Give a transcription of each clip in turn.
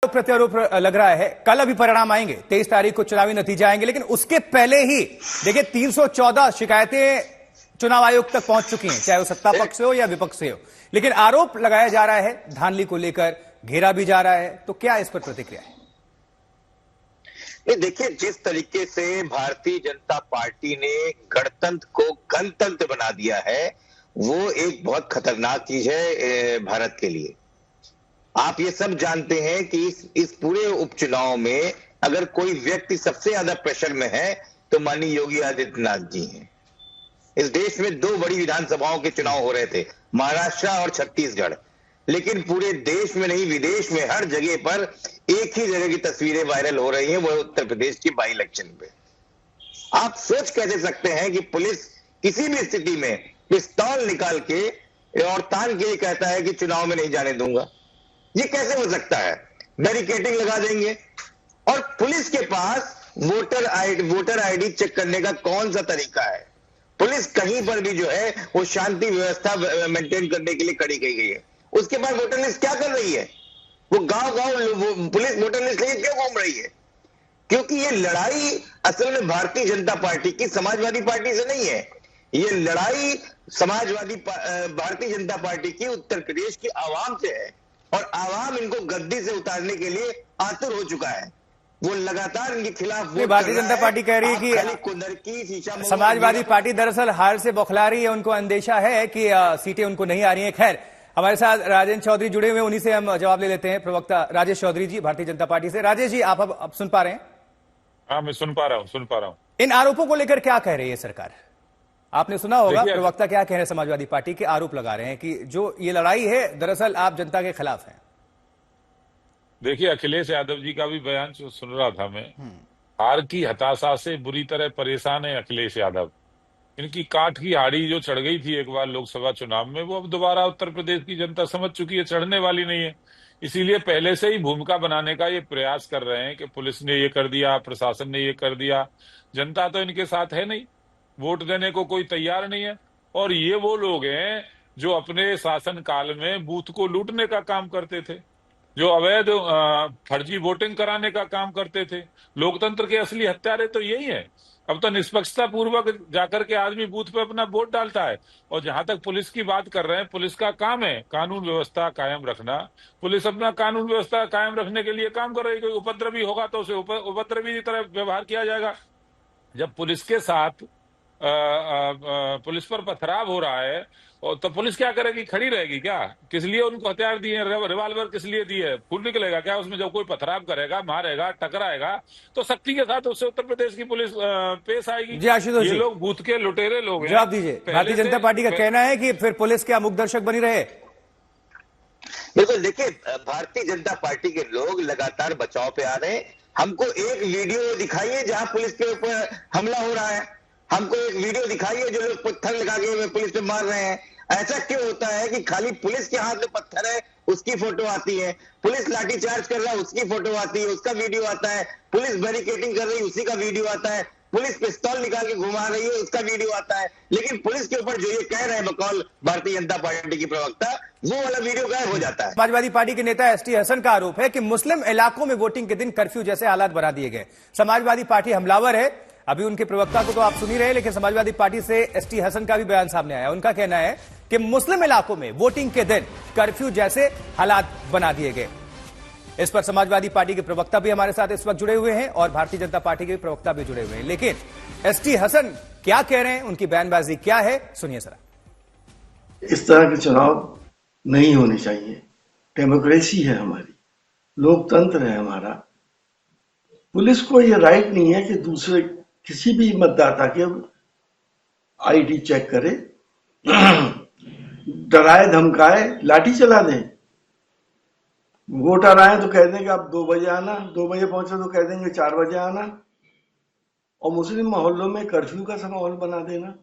प्रत्यारोप लग रहा है। कल अभी परिणाम आएंगे, 23 तारीख को चुनावी नतीजे आएंगे, लेकिन उसके पहले ही देखिए 314 शिकायतें चुनाव आयोग तक पहुंच चुकी हैं, चाहे वो सत्ता पक्ष से हो या विपक्ष से हो। लेकिन आरोप लगाया जा रहा है, धांधली को लेकर घेरा भी जा रहा है। तो क्या इस पर प्रतिक्रिया है? देखिए, जिस तरीके से भारतीय जनता पार्टी ने गणतंत्र को गणतंत्र बना दिया है, वो एक बहुत खतरनाक चीज है भारत के लिए। आप ये सब जानते हैं कि इस पूरे उपचुनाव में अगर कोई व्यक्ति सबसे ज्यादा प्रेशर में है तो माननीय योगी आदित्यनाथ जी हैं। इस देश में दो बड़ी विधानसभाओं के चुनाव हो रहे थे, महाराष्ट्र और छत्तीसगढ़, लेकिन पूरे देश में नहीं, विदेश में हर जगह पर एक ही जगह की तस्वीरें वायरल हो रही हैं, वो उत्तर प्रदेश की बाई इलेक्शन पे। आप सोच कैसे सकते हैं कि पुलिस किसी भी स्थिति में पिस्तौल निकाल के और तान के कहता है कि चुनाव में नहीं जाने दूंगा? ये कैसे हो सकता है? बैरिकेडिंग लगा देंगे। और पुलिस के पास वोटर आईडी चेक करने का कौन सा तरीका है? पुलिस कहीं पर भी जो है वो शांति व्यवस्था मेंटेन करने के लिए खड़ी की गई है। उसके बाद वोटर लिस्ट क्या कर रही है? वो गांव पुलिस वोटर लिस्ट लेके क्यों घूम रही है? क्योंकि ये लड़ाई असल में भारतीय जनता पार्टी की समाजवादी पार्टी से नहीं है। ये लड़ाई भारतीय जनता पार्टी की उत्तर प्रदेश की आवाम से है, और आवाम इनको गद्दी से उतारने के लिए आतुर हो चुका है। वो लगातार इनके खिलाफ भारतीय जनता पार्टी कह रही है कि समाजवादी पार्टी दरअसल हार से बौखला रही है, उनको अंदेशा है कि सीटें उनको नहीं आ रही हैं। खैर, हमारे साथ राजेश चौधरी जुड़े हुए, उन्हीं से हम जवाब ले लेते हैं। प्रवक्ता राजेश चौधरी जी, भारतीय जनता पार्टी से। राजेश जी, आप अब सुन पा रहे हैं? हाँ, मैं सुन पा रहा हूं। इन आरोपों को लेकर क्या कह रही है सरकार? आपने सुना होगा प्रवक्ता क्या कह रहे हैं, समाजवादी पार्टी के आरोप लगा रहे हैं कि जो ये लड़ाई है दरअसल आप जनता के खिलाफ है। देखिए, अखिलेश यादव जी का भी बयान सुन रहा था मैं। हार की हताशा से बुरी तरह परेशान है अखिलेश यादव। इनकी काठ की हाड़ी जो चढ़ गई थी एक बार लोकसभा चुनाव में, वो अब दोबारा उत्तर प्रदेश की जनता समझ चुकी है, चढ़ने वाली नहीं है। इसीलिए पहले से ही भूमिका बनाने का ये प्रयास कर रहे हैं कि पुलिस ने ये कर दिया, प्रशासन ने ये कर दिया। जनता तो इनके साथ है नहीं, वोट देने को कोई तैयार नहीं है। और ये वो लोग हैं जो अपने शासन काल में बूथ को लूटने का काम करते थे, जो अवैध फर्जी वोटिंग कराने का काम करते थे। लोकतंत्र के असली हत्यारे तो यही है। अब तो निष्पक्षता पूर्वक जाकर के आदमी बूथ पे अपना वोट डालता है। और जहां तक पुलिस की बात कर रहे हैं, पुलिस का काम है कानून व्यवस्था कायम रखना। पुलिस अपना कानून व्यवस्था कायम रखने के लिए काम कर रही है। कोई उपद्रवी होगा तो उसे उपद्रवी की तरह व्यवहार किया जाएगा। जब पुलिस के साथ पुलिस पर पथराव हो रहा है, और तो पुलिस क्या करेगी? खड़ी रहेगी क्या? किस लिए उनको हथियार दिए हैं? रिवाल्वर किस लिए दिए? खून निकलेगा क्या उसमें? जब कोई पथराव करेगा, मारेगा, टकराएगा, तो सख्ती के साथ उससे उत्तर प्रदेश की पुलिस पेश आएगी। जी आशुतोष जी, ये लोग बूथ के लुटेरे लोग हैं। जवाब दीजिए। भारतीय जनता पार्टी का कहना है कि फिर पुलिस क्या मुख दर्शक बनी रहे? बिल्कुल, देखिए, भारतीय जनता पार्टी के लोग लगातार बचाव पे आ रहे हैं। हमको एक वीडियो दिखाइए जहां पुलिस के ऊपर हमला हो रहा है। हमको एक वीडियो दिखाइए जो लोग पत्थर लगा के पुलिस पे मार रहे हैं। ऐसा क्यों होता है कि खाली पुलिस के हाथ में पत्थर है उसकी फोटो आती है, पुलिस लाठीचार्ज कर रहा है उसकी फोटो आती है, उसका वीडियो आता है, पुलिस बैरिकेडिंग कर रही है उसी का वीडियो आता है, पुलिस पिस्तौल निकाल के घुमा रही है उसका वीडियो आता है। लेकिन पुलिस के ऊपर जो ये कह रहे हैं बकौल भारतीय जनता पार्टी की प्रवक्ता, वो वाला वीडियो गायब हो जाता है। समाजवादी पार्टी के नेता एसटी हसन का आरोप है कि मुस्लिम इलाकों में वोटिंग के दिन कर्फ्यू जैसे हालात बना दिए गए। समाजवादी पार्टी हमलावर है। अभी उनके प्रवक्ता को तो आप सुन ही रहे, लेकिन समाजवादी पार्टी से एसटी हसन का भी बयान सामने आया। उनका कहना है कि मुस्लिम इलाकों में वोटिंग के दिन कर्फ्यू जैसे हालात बना दिए गए। इस पर समाजवादी पार्टी के प्रवक्ता भी हमारे साथ इस वक्त जुड़े हुए हैं और भारतीय जनता पार्टी के प्रवक्ता भी जुड़े हुए हैं। लेकिन एसटी हसन क्या कह रहे हैं, उनकी बयानबाजी क्या है, सुनिए जरा। इस तरह के चुनाव नहीं होने चाहिए। डेमोक्रेसी है हमारी, लोकतंत्र है हमारा। पुलिस को यह राइट नहीं है कि दूसरे किसी भी मतदाता के आईडी चेक करे, डराए धमकाए, लाठी चला दे। वोटर आए तो कह देंगे आप 2 बजे आना, 2 बजे पहुंचे तो कह देंगे 4 बजे आना, और मुस्लिम मोहल्लों में कर्फ्यू का माहौल बना देना।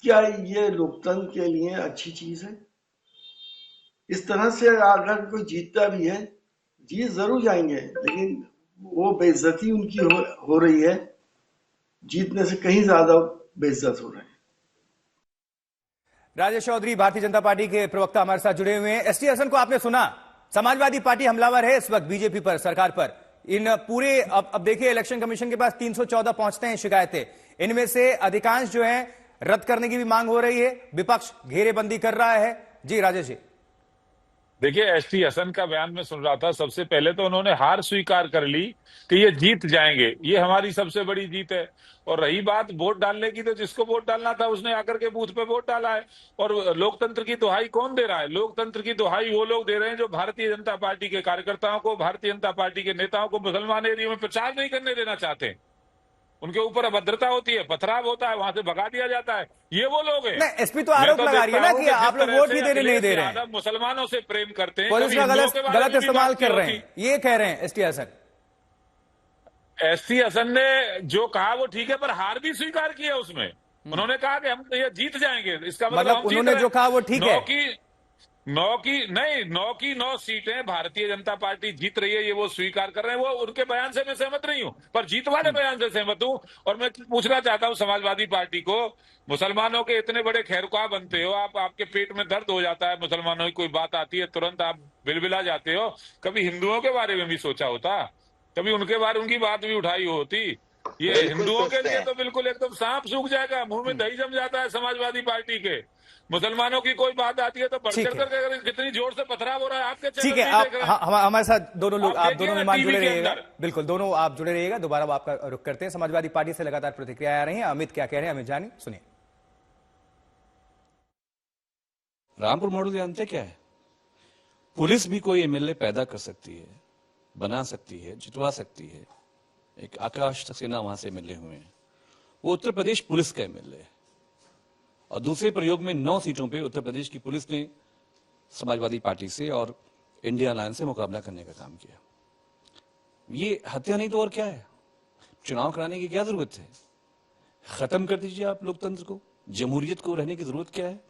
क्या ये लोकतंत्र के लिए अच्छी चीज है? इस तरह से अगर कोई जीतता भी है, जीत जरूर जाएंगे, लेकिन वो बेइज्जती उनकी हो रही है, जीतने से कहीं ज्यादा बेइज्जत हो रहे हैं। राजेश चौधरी, भारतीय जनता पार्टी के प्रवक्ता हमारे साथ जुड़े हुए हैं। एसटी हसन को आपने सुना, समाजवादी पार्टी हमलावर है इस वक्त बीजेपी पर, सरकार पर। इन पूरे अब देखिए, इलेक्शन कमीशन के पास 314 पहुंचते हैं शिकायतें, इनमें से अधिकांश जो है रद्द करने की भी मांग हो रही है, विपक्ष घेरेबंदी कर रहा है। जी राजेश जी। देखिए, एसटी हसन का बयान में सुन रहा था। सबसे पहले तो उन्होंने हार स्वीकार कर ली कि ये जीत जाएंगे, ये हमारी सबसे बड़ी जीत है। और रही बात वोट डालने की, तो जिसको वोट डालना था उसने आकर के बूथ पे वोट डाला है। और लोकतंत्र की दुहाई कौन दे रहा है? लोकतंत्र की दुहाई वो लोग दे रहे हैं जो भारतीय जनता पार्टी के कार्यकर्ताओं को, भारतीय जनता पार्टी के नेताओं को मुसलमान एरिया में प्रचार नहीं करने देना चाहते। उनके ऊपर अभद्रता होती है, पथराव होता है, वहां से भगा दिया जाता है। ये वो लोग हैं। नहीं, एसपी तो आरोप लगा रही है ना कि आप लोग वोट भी देने नहीं दे रहे हैं, मुसलमानों से प्रेम करते हैं, पुलिस का गलत इस्तेमाल कर रहे हैं, ये कह रहे हैं एसटी हसन। एसटी हसन ने जो कहा वो ठीक है, पर हार भी स्वीकार किया उसमें। उन्होंने कहा कि हम ये जीत जाएंगे, इसका मतलब उन्होंने जो कहा वो ठीक है। 9 की 9 सीटें भारतीय जनता पार्टी जीत रही है, ये वो स्वीकार कर रहे हैं। वो उनके बयान से मैं सहमत नहीं हूं, पर जीत वाले बयान से सहमत हूं। और मैं पूछना चाहता हूं समाजवादी पार्टी को, मुसलमानों के इतने बड़े खैरख्वाह बनते हो आप, आपके पेट में दर्द हो जाता है, मुसलमानों की कोई बात आती है तुरंत आप बिलबिला जाते हो। कभी हिंदुओं के बारे में भी सोचा होता? कभी उनकी बात भी उठाई होती? ये हिंदुओं के लिए तो बिल्कुल एकदम सांप सूख जाएगा, मुंह में दही जम जाता है समाजवादी पार्टी के। मुसलमानों की कोई बात आती है तो बढ़ चढ़ करके कितनी जोर से पथराव हो रहा है आपके चैनल। ठीक है, हमारे साथ दोनों लोग, आप दोनों मेहमान जुड़े रहिएगा, बिल्कुल दोनों आप जुड़े रहिएगा। दोबारा आपका रुख करते हैं। समाजवादी पार्टी से लगातार प्रतिक्रिया आ रही है। अमित क्या कह रहे हैं, अमित जानी सुनिए। रामपुर मॉडल जानते क्या है? पुलिस भी कोई एमएलए पैदा कर सकती है, बना सकती है, जितवा सकती है। एक आकाश सक्सेना वहां से एमएलए हुए हैं, वो उत्तर प्रदेश पुलिस का एमएलए है। और दूसरे प्रयोग में 9 सीटों पे उत्तर प्रदेश की पुलिस ने समाजवादी पार्टी से और इंडिया अलायंस से मुकाबला करने का काम किया। ये हत्या नहीं तो और क्या है? चुनाव कराने की क्या जरूरत है? खत्म कर दीजिए आप लोकतंत्र को, जमहूरियत को रहने की जरूरत क्या है?